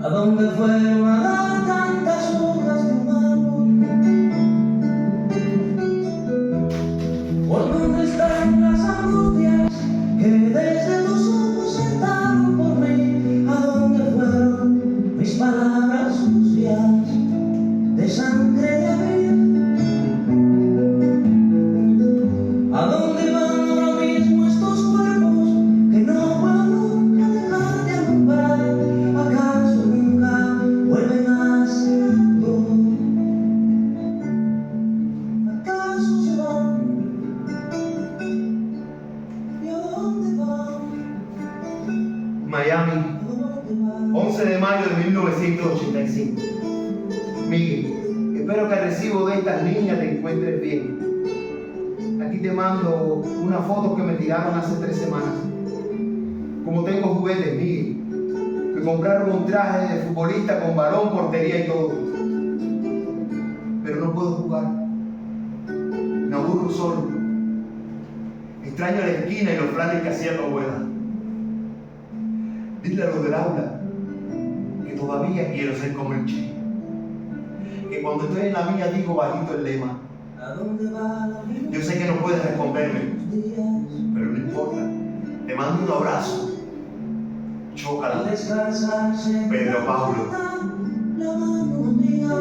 ¿A dónde fueron a dar tantas hojas de un árbol? ¿Por dónde están las angustias que desde tus ojos sentaron por mí? ¿A dónde fueron mis palabras sucias de sangre de abril? ¿A dónde van ahora mismo estos cuerpos que no puedo nunca dejar de alumbrar? ¿Acaso nunca vuelven a ser algo? ¿Acaso se van? ¿Y a dónde van? Miami, ¿A dónde van? 11 de mayo de 1985. Miguel, espero que al recibo de estas niñas te encuentres bien. Aquí te mando una foto que me tiraron hace 3 semanas. Como tengo juguetes, Miguel, me compraron un traje de futbolista con balón, portería y todo. Pero no puedo jugar. Me aburro solo. Extraño la esquina y los planes que hacía tu abuela. Dile a los del aula que todavía quiero ser como el Che. Que cuando estoy en la mía digo bajito el lema. ¿A dónde va la vida? Yo sé que no puedes responderme, pero no importa. Te mando un abrazo. Chócala. Descansarse Pedro Paulo. la mano mía.